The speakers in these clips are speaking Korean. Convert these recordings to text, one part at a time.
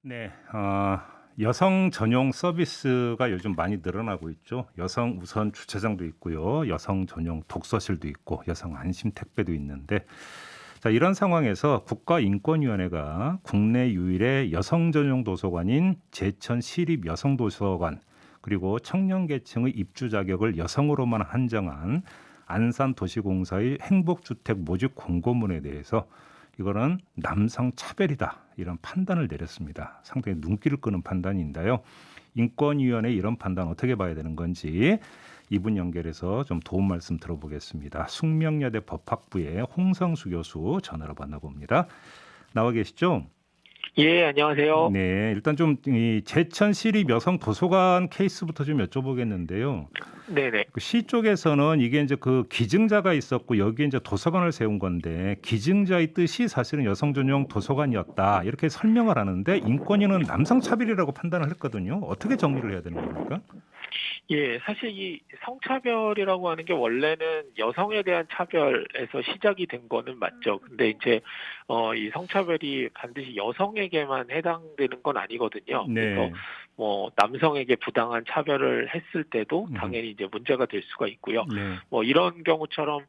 네, 여성 전용 서비스가 요즘 많이 늘어나고 있죠. 여성 우선 주차장도 있고요. 여성 전용 독서실도 있고 여성 안심 택배도 있는데 자, 이런 상황에서 국가인권위원회가 국내 유일의 여성 전용 도서관인 제천 시립 여성도서관 그리고 청년 계층의 입주 자격을 여성으로만 한정한 안산도시공사의 행복주택 모집 공고문에 대해서 이거는 남성 차별이다 이런 판단을 내렸습니다. 상당히 눈길을 끄는 판단인데요. 인권위원회 이런 판단 어떻게 봐야 되는 건지 이분 연결해서 좀 도움 말씀 들어보겠습니다. 숙명여대 법학부의 홍성수 교수 전화로 만나봅니다. 나와 계시죠? 예, 안녕하세요. 네, 일단 좀 이 제천 시립 여성 도서관 케이스부터 좀 여쭤보겠는데요. 네네. 그 시 쪽에서는 이게 이제 그 기증자가 있었고 여기에 이제 도서관을 세운 건데 기증자의 뜻이 사실은 여성 전용 도서관이었다 이렇게 설명을 하는데 인권위는 남성 차별이라고 판단을 했거든요. 어떻게 정리를 해야 되는 겁니까? 예, 사실 이 성차별이라고 하는 게 원래는 여성에 대한 차별에서 시작이 된 거는 맞죠. 근데 이제, 이 성차별이 반드시 여성에게만 해당되는 건 아니거든요. 그래서 네. 뭐 남성에게 부당한 차별을 했을 때도 음흠. 당연히 이제 문제가 될 수가 있고요. 네. 뭐 이런 경우처럼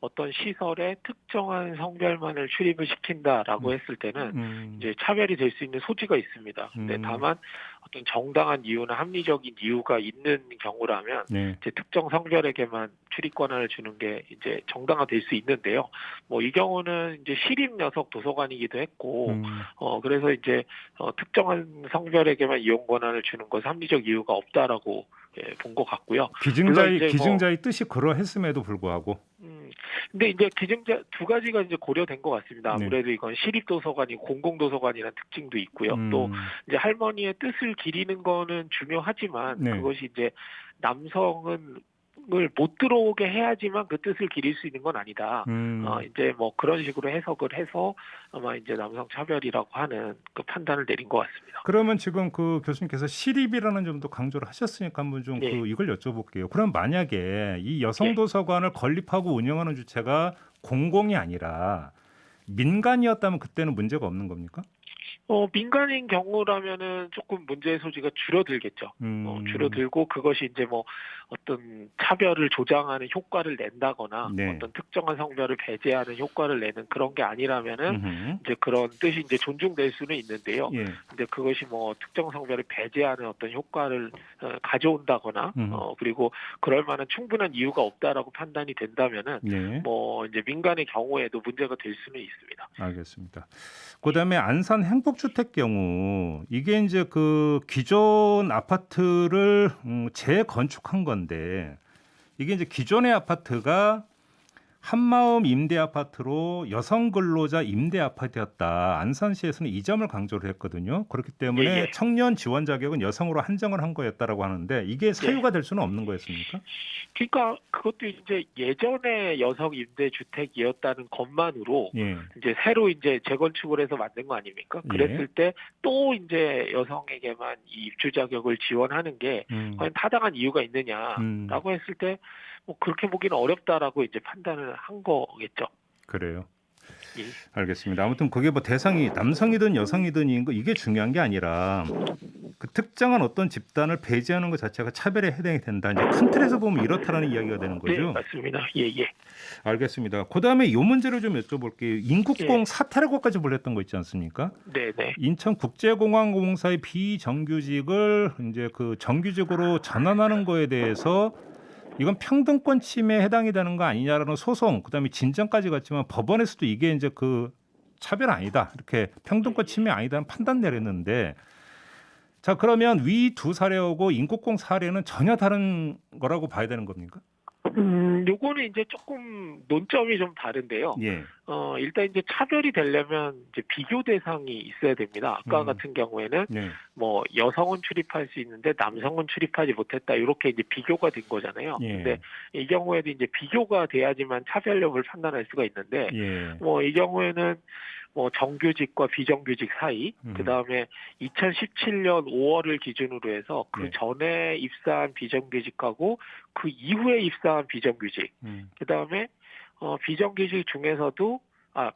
어떤 시설에 특정한 성별만을 출입을 시킨다라고 음. 했을 때는 음. 이제 차별이 될 수 있는 소지가 있습니다. 근데 음. 다만 어떤 정당한 이유나 합리적인 이유가 있는 경우라면 네. 이제 특정 성별에게만 출입 권한을 주는 게 이제 정당화될 수 있는데요. 뭐 이 경우는 이제 시립 여성 도서관이기도 했고, 음. 그래서 이제 특정한 성별에게만 이용 권한을 주는 것은 합리적 이유가 없다라고 예, 본 것 같고요. 물론 기증자의 이제 뭐 기증자의 뜻이 그러했음에도 불구하고 근데 이제 기증자 두 가지가 이제 고려된 것 같습니다. 네. 아무래도 이건 시립도서관이 공공도서관이라는 특징도 있고요. 또 음. 이제 할머니의 뜻을 기리는 거는 중요하지만 네. 그것이 이제 남성은 을 못 들어오게 해야지만 그 뜻을 기릴 수 있는 건 아니다. 음. 이제 뭐 그런 식으로 해석을 해서 아마 이제 남성 차별이라고 하는 그 판단을 내린 것 같습니다. 그러면 지금 그 교수님께서 시립이라는 점도 강조를 하셨으니까 한번 좀 예, 이걸 여쭤볼게요. 그럼 만약에 이 여성 예. 도서관을 건립하고 운영하는 주체가 공공이 아니라 민간이었다면 그때는 문제가 없는 겁니까? 민간인 경우라면은 조금 문제의 소지가 줄어들겠죠. 음. 줄어들고 그것이 이제 뭐 어떤 차별을 조장하는 효과를 낸다거나 네. 어떤 특정한 성별을 배제하는 효과를 내는 그런 게 아니라면은 음흠. 이제 그런 뜻이 이제 존중될 수는 있는데요. 예. 근데 그것이 뭐 특정 성별을 배제하는 어떤 효과를 가져온다거나 음. 그리고 그럴 만한 충분한 이유가 없다라고 판단이 된다면은 네. 뭐 이제 민간의 경우에도 문제가 될 수는 있습니다. 알겠습니다. 그다음에 안산 행복주택 경우 이게 이제 그 기존 아파트를 재건축한 건데 이게 이제 기존의 아파트가 한마음 임대 아파트로 여성 근로자 임대 아파트였다. 안산시에서는 이 점을 강조를 했거든요. 그렇기 예, 때문에 예. 청년 지원 자격은 여성으로 한정을 한 거였다라고 하는데 이게 예. 사유가 될 수는 없는 거였습니까? 그러니까 그것도 이제 예전에 여성 임대 주택이었다는 것만으로 예. 이제 새로 이제 재건축을 해서 만든 거 아닙니까? 예. 그랬을 때 또 이제 여성에게만 이 입주 자격을 지원하는 게 음. 과연 타당한 이유가 음. 있느냐라고 했을 때 뭐 그렇게 보기는 어렵다라고 이제 판단을 한 거겠죠. 그래요. 예. 알겠습니다. 아무튼 그게 뭐 대상이 남성이든 여성이든 이게 중요한 게 아니라 그 특정한 어떤 집단을 배제하는 것 자체가 차별에 해당이 된다. 이제 큰 틀에서 보면 이렇다라는 이야기가 되는 네, 거죠. 맞습니다. 예, 예. 알겠습니다. 그다음에 이 문제를 좀 여쭤볼게요. 인국공 예. 사퇴라고까지 불렸던 거 있지 않습니까? 네, 네. 인천국제공항공사의 비정규직을 이제 그 정규직으로 전환하는 거에 대해서 이건 평등권 침해에 해당이 되는 거 아니냐라는 소송, 그다음에 진정까지 갔지만 법원에서도 이게 이제 그 차별 아니다. 이렇게 평등권 침해 아니다는 판단 내렸는데 자, 그러면 위 두 사례하고 인국공 사례는 전혀 다른 거라고 봐야 되는 겁니까? 요거는 이제 조금 논점이 좀 다른데요. 예. 일단 이제 차별이 되려면 이제 비교 대상이 있어야 됩니다. 아까 음. 같은 경우에는 네. 뭐 여성은 출입할 수 있는데 남성은 출입하지 못했다. 이렇게 이제 비교가 된 거잖아요. 예. 근데 이 경우에도 이제 비교가 돼야지만 차별력을 판단할 수가 있는데 예. 뭐 이 경우에는 뭐 정규직과 비정규직 사이, 그 다음에 2017년 5월을 기준으로 해서 그 네. 전에 입사한 비정규직하고 그 이후에 입사한 비정규직, 음. 그 다음에 비정규직 중에서도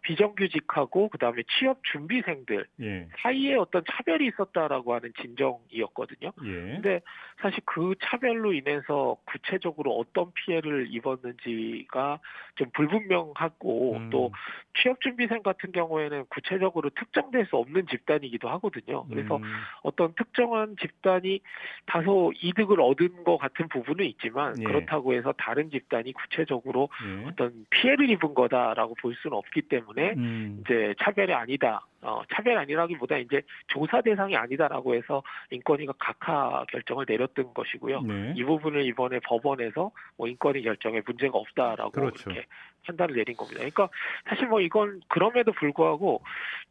비정규직하고 그다음에 취업 준비생들 예. 사이에 어떤 차별이 있었다라고 하는 진정이었거든요. 예. 근데 사실 그 차별로 인해서 구체적으로 어떤 피해를 입었는지가 좀 불분명하고 또 취업준비생 같은 경우에는 구체적으로 특정될 수 없는 집단이기도 하거든요. 그래서 어떤 특정한 집단이 다소 이득을 얻은 것 같은 부분은 있지만 예. 그렇다고 해서 다른 집단이 구체적으로 예. 어떤 피해를 입은 거다라고 볼 수는 없기 때문에 이제 차별이 아니다. 차별 아니라기보다 이제 조사 대상이 아니다라고 해서 인권위가 각하 결정을 내렸던 것이고요. 네. 이 부분을 이번에 법원에서 뭐 인권위 결정에 문제가 없다라고 그렇죠. 이렇게 판단을 내린 겁니다. 그러니까 사실 뭐 이건 그럼에도 불구하고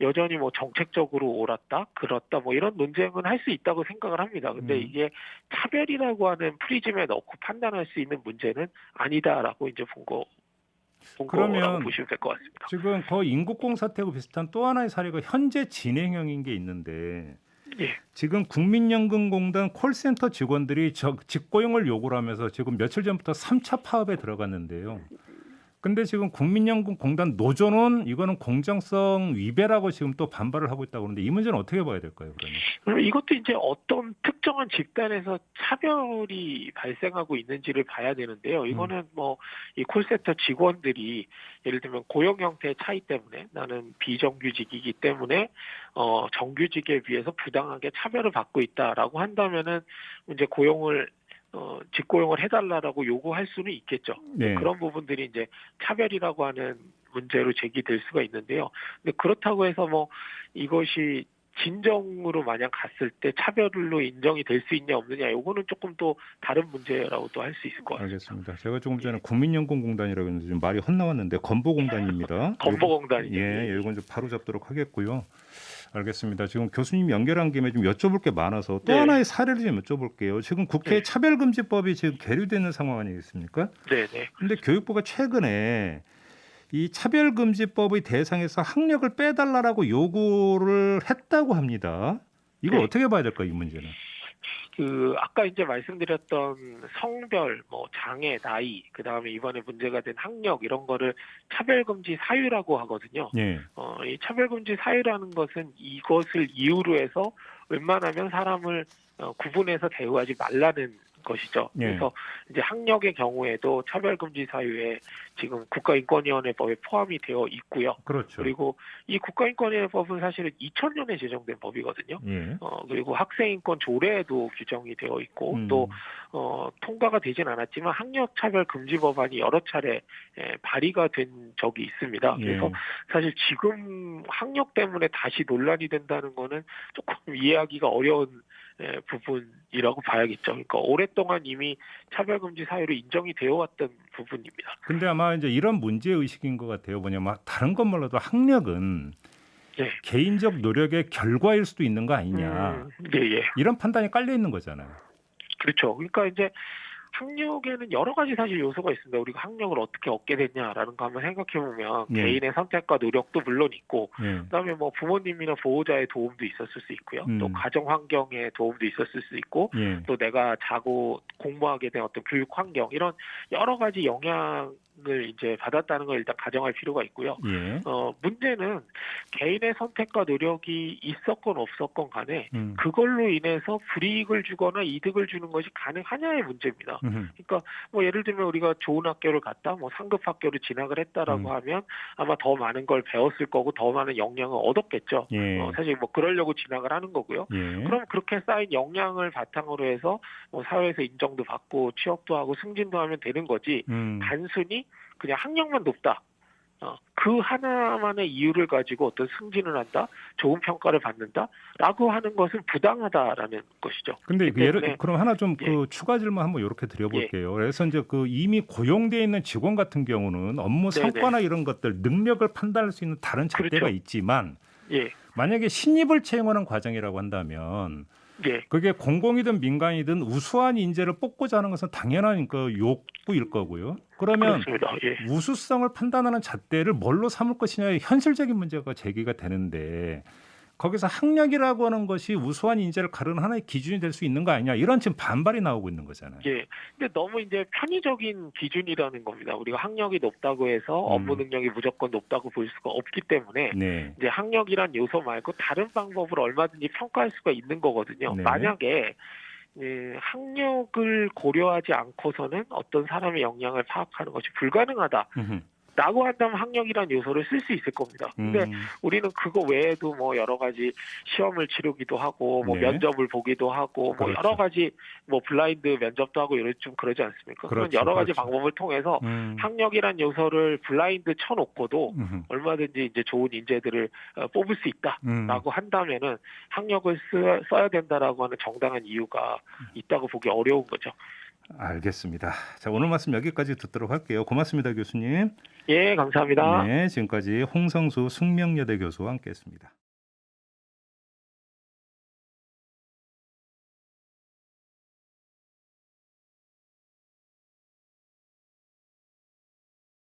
여전히 뭐 정책적으로 옳았다, 그렇다 뭐 이런 논쟁은 할 수 있다고 생각을 합니다. 근데 이게 차별이라고 하는 프리즘에 넣고 판단할 수 있는 문제는 아니다라고 이제 본 거라고 그러면 보시면 될 것 같습니다. 지금 거의 인국공 사태하고 비슷한 또 하나의 사례가 현재 진행형인 게 있는데 예. 지금 국민연금공단 콜센터 직원들이 직고용을 요구를 하면서 지금 며칠 전부터 3차 파업에 들어갔는데요. 근데 지금 국민연금공단 노조는 이거는 공정성 위배라고 지금 또 반발을 하고 있다고 그러는데 이 문제는 어떻게 봐야 될까요, 그러면? 그럼 이것도 이제 어떤 특정한 집단에서 차별이 발생하고 있는지를 봐야 되는데요. 이거는 뭐 이 콜센터 직원들이 예를 들면 고용 형태의 차이 때문에 나는 비정규직이기 때문에 정규직에 비해서 부당하게 차별을 받고 있다라고 한다면은 이제 직고용을 해달라고 요구할 수는 있겠죠. 네. 그런 부분들이 이제 차별이라고 하는 문제로 제기될 수가 있는데요. 근데 그렇다고 해서 뭐 이것이 진정으로 만약 갔을 때 차별로 인정이 될 수 있냐 없느냐 이거는 조금 또 다른 문제라고 또 할 수 있을 것 같습니다. 알겠습니다. 제가 조금 전에 국민연금공단이라고 했는데 좀 말이 헛나왔는데 건보공단입니다. 건보공단이죠. 예, 이건 좀 바로 잡도록 하겠고요. 알겠습니다. 지금 교수님 연결한 김에 좀 여쭤볼 게 많아서 또 네. 하나의 사례를 좀 여쭤볼게요. 지금 국회 네. 차별금지법이 지금 계류되는 상황 아니겠습니까? 네네. 근데 교육부가 최근에 이 차별금지법의 대상에서 학력을 빼달라고 요구를 했다고 합니다. 이거 네. 어떻게 봐야 될까 이 문제는? 아까 이제 말씀드렸던 성별, 뭐 장애, 나이, 그 다음에 이번에 문제가 된 학력 이런 거를 차별금지 사유라고 하거든요. 예. 이 차별금지 사유라는 것은 이것을 이유로 해서 웬만하면 사람을 구분해서 대우하지 말라는 것이죠. 예. 그래서 이제 학력의 경우에도 차별금지 사유에 지금 국가인권위원회법에 포함이 되어 있고요. 그렇죠. 그리고 이 국가인권위원회법은 사실은 2000년에 제정된 법이거든요. 예. 그리고 학생인권 조례에도 규정이 되어 있고 또 통과가 되진 않았지만 학력차별금지 법안이 여러 차례 발의가 된 적이 있습니다. 그래서 예. 사실 지금 학력 때문에 다시 논란이 된다는 거는 조금 이해하기가 어려운 부분이라고 봐야겠죠. 그러니까 오랫동안 이미 차별금지 사유로 인정이 되어 왔던 부분입니다. 근데 아마 이제 이런 문제 의식인 것 같아요. 뭐냐면 다른 것 몰라도 학력은 네. 개인적 노력의 결과일 수도 있는 거 아니냐. 예. 이런 판단이 깔려 있는 거잖아요. 그렇죠. 그러니까 이제 학력에는 여러 가지 사실 요소가 있습니다. 우리가 학력을 어떻게 얻게 됐냐라는 거 한번 생각해 보면 예. 개인의 선택과 노력도 물론 있고 예. 그다음에 뭐 부모님이나 보호자의 도움도 있었을 수 있고요. 또 가정 환경의 도움도 있었을 수 있고 예. 또 내가 자고 공부하게 된 어떤 교육 환경 이런 여러 가지 영향을 이제 받았다는 걸 일단 가정할 필요가 있고요. 예. 문제는 개인의 선택과 노력이 있었건 없었건 간에 그걸로 인해서 불이익을 주거나 이득을 주는 것이 가능하냐의 문제입니다. 그러니까 뭐 예를 들면 우리가 좋은 학교를 갔다 뭐 상급 학교를 진학을 했다라고 하면 아마 더 많은 걸 배웠을 거고 더 많은 역량을 얻었겠죠. 예. 사실 뭐 그러려고 진학을 하는 거고요. 예. 그럼 그렇게 쌓인 역량을 바탕으로 해서 뭐 사회에서 인정도 받고 취업도 하고 승진도 하면 되는 거지. 단순히 그냥 학력만 높다. 그 하나만의 이유를 가지고 어떤 승진을 한다, 좋은 평가를 받는다라고 하는 것은 부당하다라는 것이죠. 근데 그럼 하나 좀 예. 추가 질문 한번 이렇게 드려볼게요. 그래서 이제 이미 고용돼 있는 직원 같은 경우는 업무 네네. 성과나 이런 것들 능력을 판단할 수 있는 다른 잣대가 그렇죠. 있지만 예. 만약에 신입을 채용하는 과정이라고 한다면 예. 그게 공공이든 민간이든 우수한 인재를 뽑고자 하는 것은 당연한 그 욕구일 거고요. 그러면 그렇습니다. 예. 우수성을 판단하는 잣대를 뭘로 삼을 것이냐의 현실적인 문제가 제기가 되는데 거기서 학력이라고 하는 것이 우수한 인재를 가르는 하나의 기준이 될 수 있는 거 아니냐 이런 지금 반발이 나오고 있는 거잖아요. 예. 근데 너무 이제 편의적인 기준이라는 겁니다. 우리가 학력이 높다고 해서 업무 능력이 무조건 높다고 볼 수가 없기 때문에 네. 이제 학력이란 요소 말고 다른 방법으로 얼마든지 평가할 수가 있는 거거든요. 네. 만약에 학력을 고려하지 않고서는 어떤 사람의 역량을 파악하는 것이 불가능하다. 라고 한다면 학력이란 요소를 쓸 수 있을 겁니다. 근데 우리는 그거 외에도 뭐 여러 가지 시험을 치르기도 하고 뭐 네. 면접을 보기도 하고 뭐 그렇죠. 여러 가지 뭐 블라인드 면접도 하고 좀 그러지 않습니까? 그런 그렇죠. 여러 가지 그렇죠. 방법을 통해서 학력이란 요소를 블라인드 쳐놓고도 얼마든지 이제 좋은 인재들을 뽑을 수 있다라고 한다면은 학력을 써야 된다라고 하는 정당한 이유가 있다고 보기 어려운 거죠. 알겠습니다. 자, 오늘 말씀 여기까지 듣도록 할게요. 고맙습니다, 교수님. 예, 감사합니다. 네, 지금까지 홍성수 숙명여대 교수와 함께했습니다.